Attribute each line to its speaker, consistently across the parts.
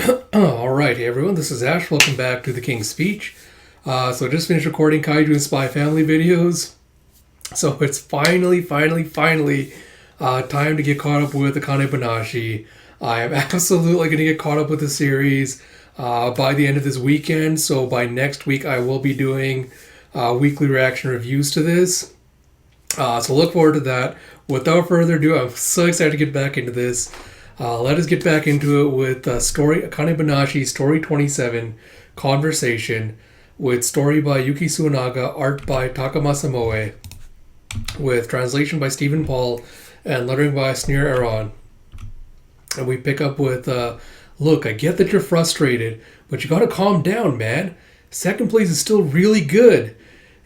Speaker 1: Alright, hey everyone, this is Ash. Welcome back to The King's Speech. So I just finished recording Kaiju and Spy Family videos. So it's finally time to get caught up with Akane-Banashi. I am absolutely going to get caught up with the series by the end of this weekend. So by next week, I will be doing weekly reaction reviews to this. So look forward to that. Without further ado, I'm so excited to get back into this. Let us get back into it with story Akane-Banashi, story 27, Conversation, with story by Yuki Suenaga, art by Takamasa Moe, with translation by Stephen Paul, and lettering by Sneer Aaron. And we pick up with, look, I get that you're frustrated, but you gotta calm down, man. Second place is still really good.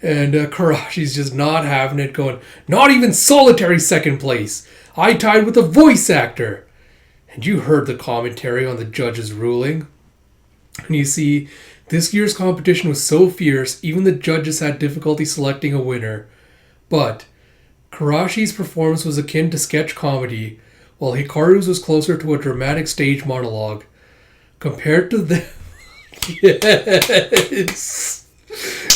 Speaker 1: And Karashi's just not having it, going, not even solitary second place. I tied with a voice actor. And you heard the commentary on the judge's ruling. And you see, this year's competition was so fierce, even the judges had difficulty selecting a winner. But Karashi's performance was akin to sketch comedy, while Hikaru's was closer to a dramatic stage monologue. Compared to them... yes!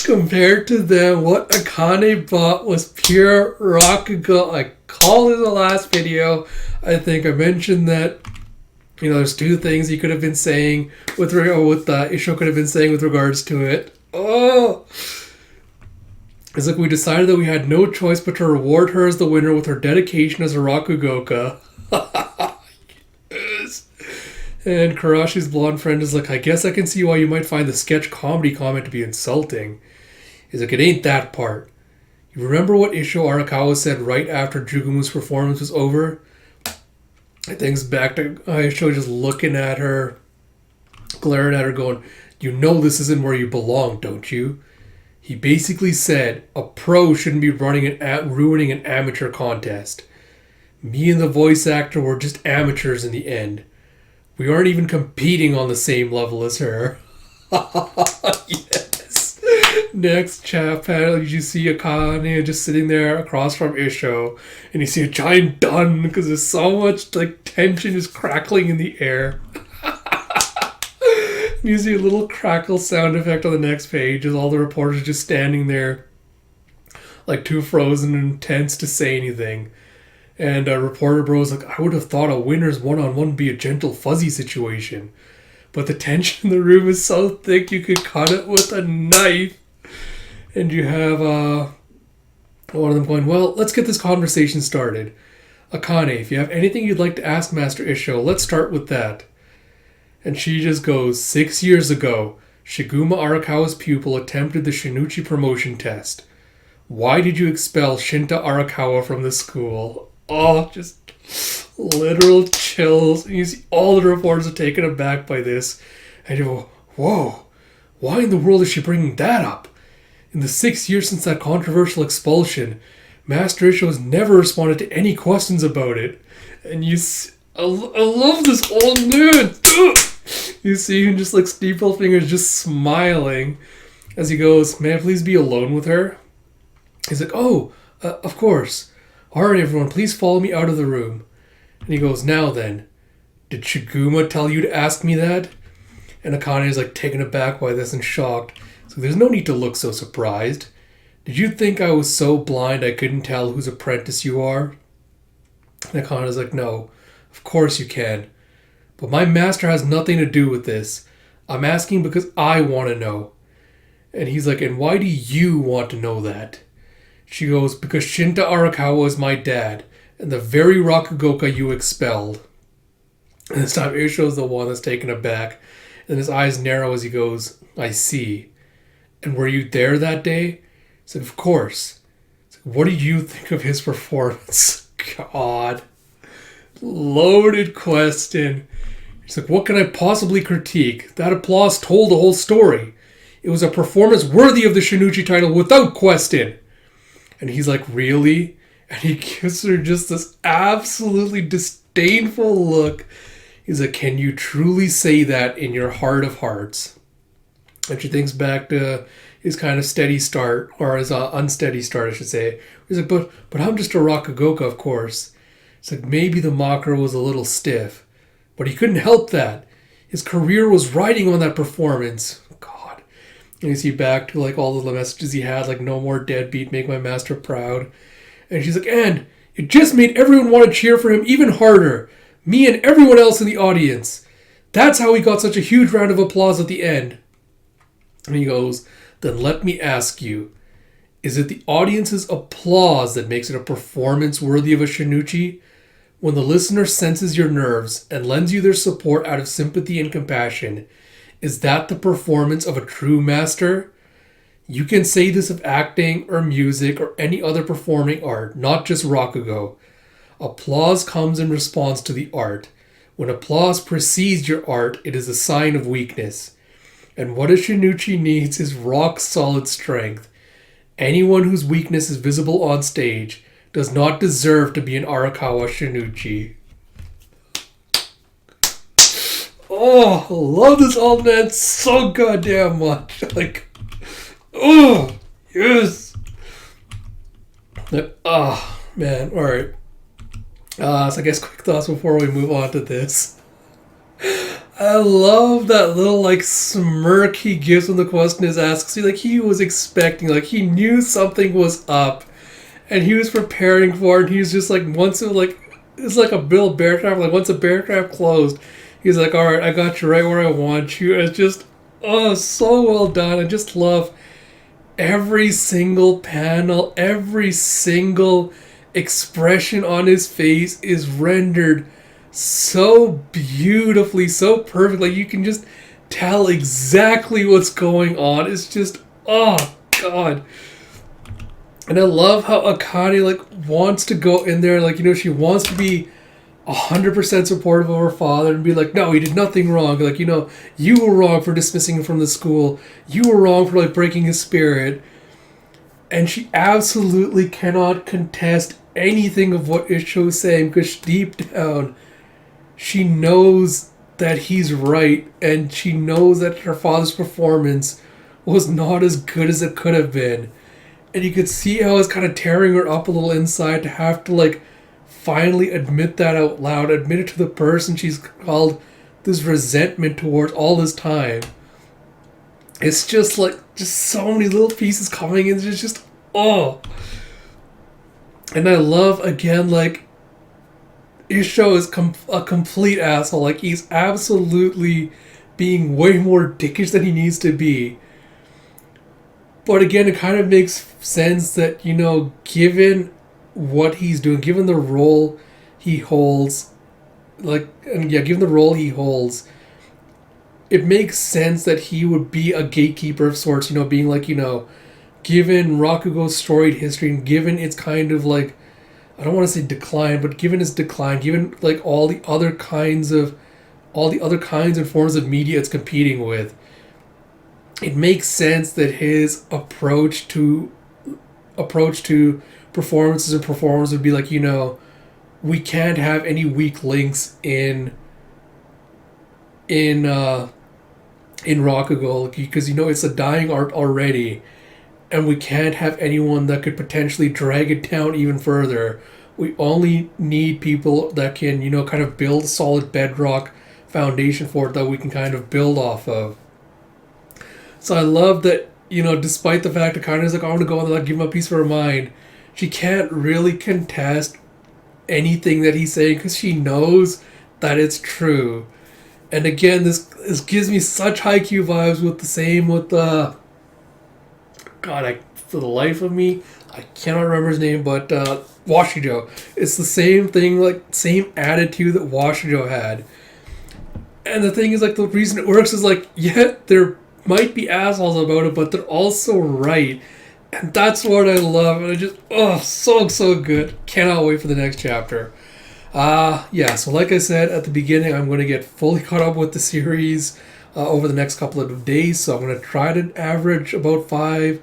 Speaker 1: Compared to them, what Akane bought was pure Rakugo. I called it in the last video. I think I mentioned that, there's two things he could have been saying Isho could have been saying with regards to it. Oh! It's like we decided that we had no choice but to reward her as the winner with her dedication as a Rakugoka. Yes. And Karashi's blonde friend is like, I guess I can see why you might find the sketch comedy comment to be insulting. He's like, it ain't that part. You remember what Isho Arakawa said right after Jugumu's performance was over? I think it's back to Isho just looking at her, glaring at her, going, you know this isn't where you belong, don't you? He basically said a pro shouldn't be ruining an amateur contest. Me and the voice actor were just amateurs in the end. We aren't even competing on the same level as her. Yes. Next chat panel, you see Akane just sitting there across from Isho, and you see a giant dun because there's so much tension just crackling in the air. You see a little crackle sound effect on the next page as all the reporters just standing there like too frozen and tense to say anything. And reporter bro's like, I would have thought a winner's one-on-one would be a gentle fuzzy situation. But the tension in the room is so thick you could cut it with a knife. And you have one of them going, well, let's get this conversation started. Akane, if you have anything you'd like to ask Master Isho, let's start with that. And she just goes, 6 years ago, Shiguma Arakawa's pupil attempted the Shinichi promotion test. Why did you expel Shinta Arakawa from the school? Oh, just literal chills. And you see all the reporters are taken aback by this. And you go, whoa, why in the world is she bringing that up? In the 6 years since that controversial expulsion, Master Isho has never responded to any questions about it. And I love this old man. You see him just steeple fingers just smiling as he goes, may I please be alone with her? He's like, oh, of course. Alright everyone, please follow me out of the room. And he goes, now then, did Shiguma tell you to ask me that? And Akane is taken aback by this and shocked. So there's no need to look so surprised. Did you think I was so blind I couldn't tell whose apprentice you are? And Akane is like, no, of course you can. But my master has nothing to do with this. I'm asking because I want to know. And he's like, and why do you want to know that? She goes, because Shinta Arakawa is my dad, and the very Rakugoka you expelled. And this time Isho's the one that's taken aback, and his eyes narrow as he goes, I see. And were you there that day? He's like, of course. He's like, what do you think of his performance? God. Loaded question. He's like, what can I possibly critique? That applause told the whole story. It was a performance worthy of the Shinichi title without question. And he's like, really? And he gives her just this absolutely disdainful look. He's like, can you truly say that in your heart of hearts? And she thinks back to his kind of steady start, or his unsteady start, I should say. He's like, but I'm just a Rakugoka, of course. It's like, maybe the mocker was a little stiff, but he couldn't help that. His career was riding on that performance. God. And you see back to like all the messages he had, like no more deadbeat, make my master proud. And she's like, and it just made everyone want to cheer for him even harder. Me and everyone else in the audience. That's how he got such a huge round of applause at the end. And he goes, then let me ask you, is it the audience's applause that makes it a performance worthy of a Shinichi? When the listener senses your nerves and lends you their support out of sympathy and compassion, is that the performance of a true master? You can say this of acting or music or any other performing art, not just Rakugo. Applause comes in response to the art. When applause precedes your art, it is a sign of weakness. And what a Shinichi needs is rock-solid strength. Anyone whose weakness is visible on stage does not deserve to be an Arakawa Shinichi. Oh, I love this old man so goddamn much. Like, oh, yes. Oh, man. All right. So I guess quick thoughts before we move on to this. I love that little like smirk he gives when the question is asked. See, like he was expecting, like he knew something was up, and he was preparing for it. And he was just like, once it like it's like a build bear trap. Like once a bear trap closed, he's like, all right, I got you right where I want you. It's just so well done. I just love every single panel, every single expression on his face is rendered so beautifully, so perfect. Like you can just tell exactly what's going on. It's just, oh god. And I love how Akane like wants to go in there, like, you know, she wants to be 100% supportive of her father and be like, no, he did nothing wrong. Like, you know, you were wrong for dismissing him from the school. You were wrong for like breaking his spirit. And she absolutely cannot contest anything of what Isho is saying because deep down she knows that he's right, and she knows that her father's performance was not as good as it could have been. And you could see how it's kind of tearing her up a little inside to have to like finally admit that out loud, admit it to the person she's called this resentment towards all this time. It's just like, just so many little pieces coming in. It's just, oh. And I love, again, like, Isho is a complete asshole. Like, he's absolutely being way more dickish than he needs to be. But again, it kind of makes sense that, you know, given what he's doing, given the role he holds, given the role he holds, it makes sense that he would be a gatekeeper of sorts, you know, being like, you know, given Rakugo's storied history and given its kind of like, I don't want to say decline, but given its decline, given like all the other kinds and forms of media it's competing with, it makes sense that his approach to performances and performers would be like, you know, we can't have any weak links in Rakugo because, you know, it's a dying art already. And we can't have anyone that could potentially drag it down even further. We only need people that can, you know, kind of build a solid bedrock foundation for it that we can kind of build off of. So I love that, you know, despite the fact that Akane's like, I want to go and like give him a piece of her mind, she can't really contest anything that he's saying because she knows that it's true. And again, this gives me such Haikyuu vibes with for the life of me, I cannot remember his name, but Washijo. It's the same thing, like, same attitude that Washijo had. And the thing is, like, the reason it works is, like, yeah, there might be assholes about it, but they're also right. And that's what I love. And I just, so good. Cannot wait for the next chapter. So like I said at the beginning, I'm going to get fully caught up with the series over the next couple of days. So I'm going to try to average about 5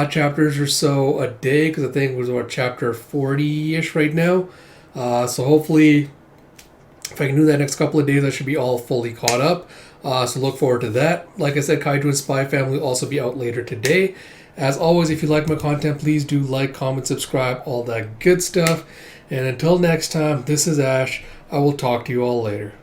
Speaker 1: chapters or so a day, because I think it was about chapter 40-ish right now. So hopefully, if I can do that next couple of days, I should be all fully caught up. So look forward to that. Like I said, Kaiju and Spy Family will also be out later today. As always, if you like my content, please do like, comment, subscribe, all that good stuff. And until next time, this is Ash. I will talk to you all later.